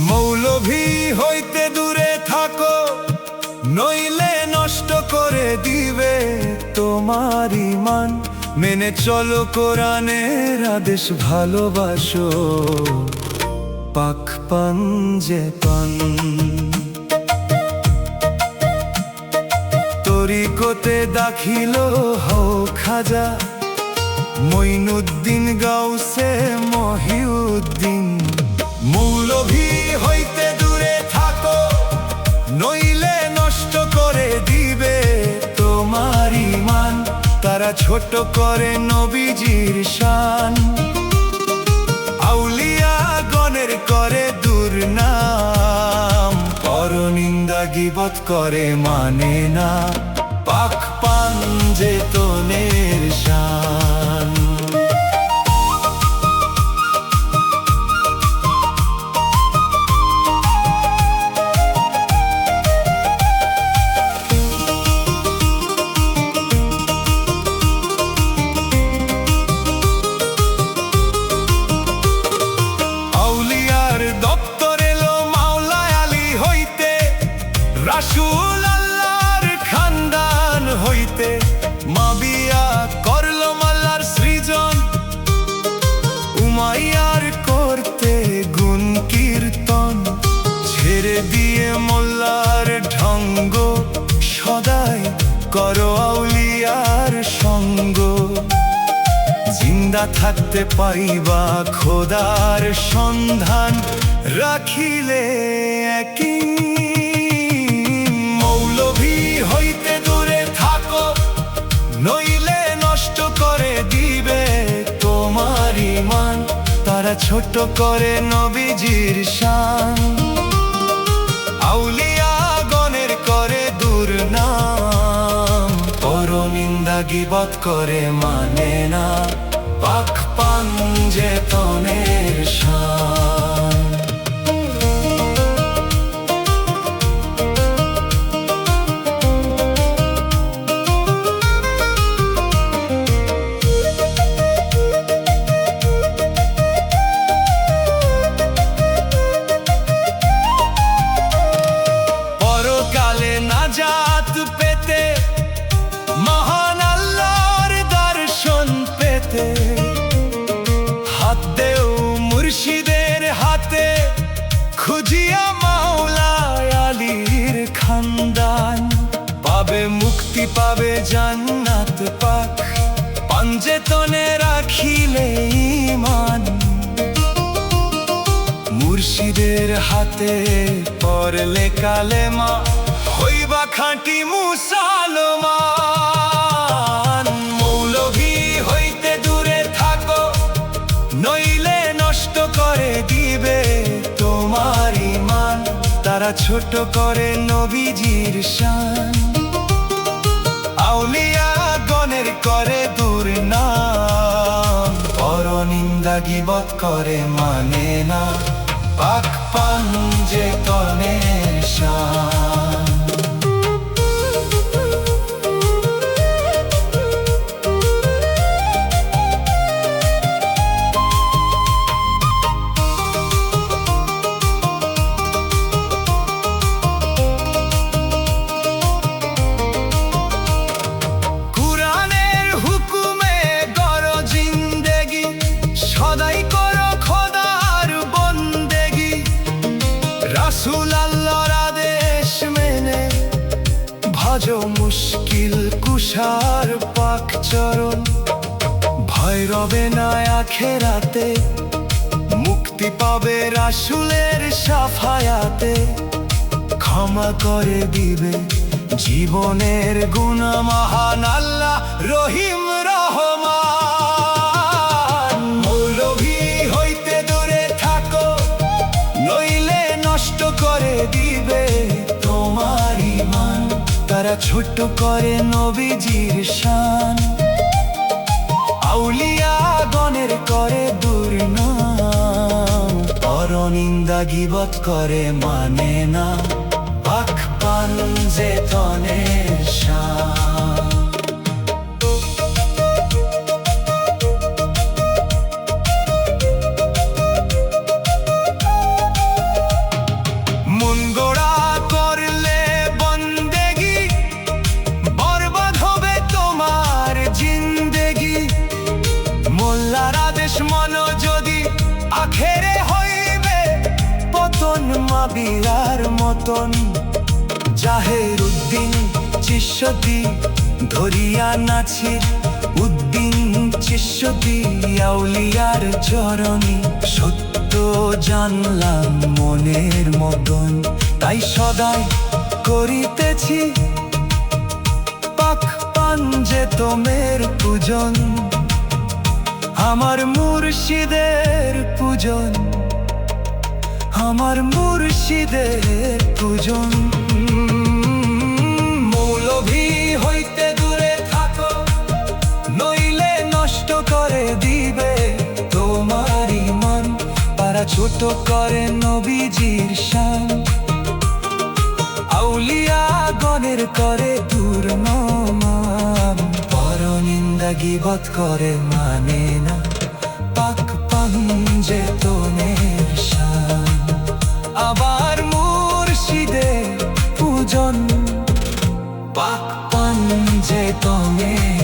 মৌলভী হইতে দূরে থাকো, নইলে নষ্ট করে দিবে তোমার ঈমান। মেনে চলো কোরআনের আদেশ, ভালোবাসো পাক পাঞ্জে পান। তরিকতে দাখিল হও খাজা, মঈনুদ্দিন গাউসে মহিউদ্দিন। মৌলভী হইতে দূরে থাকো, নইলে নষ্ট করে দিবে তোমার ঈমান। তারা ছোট করে নবীজির শান, আউলিয়া গণের করে দুর্নাম। পরনিন্দা গীবত করে মানে না, পাক পাঞ্জে তনের শান। রাসূল আল্লাহর খানদান হইতে মাবিয়া করলো মাল্লার সৃজন। উমাইয়ার করতে গুণ কীর্তন, ছেড়ে দিয়ে মোল্লার ঢঙ্গ। সদাই করো আউলিয়ার সঙ্গ, জিন্দা থাকতে পাইবা খোদার সন্ধান। রাখিলে একই মৌলভী হইতে দূরে থাকো, নইলে নষ্ট করে দিবে তোমার ঈমান। তারা ছোট করে নবীজির শান, আউলিয়া গণের করে দুর্নাম। পরনিন্দা গীবত করে মানে না, পাক পাঞ্জে তনের শান। নাজাত পেতে, মহান আল্লাহর দর্শন পেতে, হাত দেও মুর্শিদের হাতে। খুঁজিয়া মাওলা আলীর খানদান, পাবে মুক্তি পাবে জান্নাত পাক। পাঞ্জে তনে রাখিলে ঈমান, মুর্শিদের হাতে পড়লে কালেমা। হইবা খাঁটি মুসলমান। মৌলভী হইতে দূরে থাকো, নইলে নষ্ট করে দিবে তোমার ঈমান। তারা ছোট করে নবীজির শান, আউলিয়া গণের করে দুর্নাম। পরনিন্দা গীবত করে মানে না, পাক পাঞ্জে তনের শান। রাসূল আল্লাহর আদেশ মেনে ভজো মুশকিল কুশার পাক চরণ। ভয় রবে না আখেরাতে, মুক্তি পাবে রাসূলের শাফায়াতে। ক্ষমা করে দিবে জীবনের গুনাহ মহান আল্লাহ রহিম রহমান। তারা ছোট করে নবীজির শান, আউলিয়া গণের করে দুর্নাম, পরনিন্দা গীবত করে মানে না, পাক পান যে তনের শান। মন গড়া করলে বন্দেগি, বরবাদ হবে তোমার জিন্দেগি। মোল্লার আদেশ মনো যদি, আখেরে হইবে পতন মাবিয়ার মতন। জাহের উদ্দিন চিশ্বতি ধরিয়া নাছি, উদ্দিন চিশ্বতি আউলিয়ার চরণী। সত্য জানলাম মনের মতন, তাই সদাই করিতেছি পাক পাঞ্জে তোমের পূজন। আমার মুর্শিদের পূজন, আমার মুর্শিদের পূজন। মৌলভী হইতে দূরে থাকো, নইলে নষ্ট করে দিবে তোমার ঈমান। তারা ছোট করে নবীজির শান, আউলিয়া গণের করে দুর্নাম, পরনিন্দা গীবত করে মানে না, পাক পাঞ্জে তোনের শান। আবার মুর্শিদের পূজন, পাক পাঞ্জে তোনের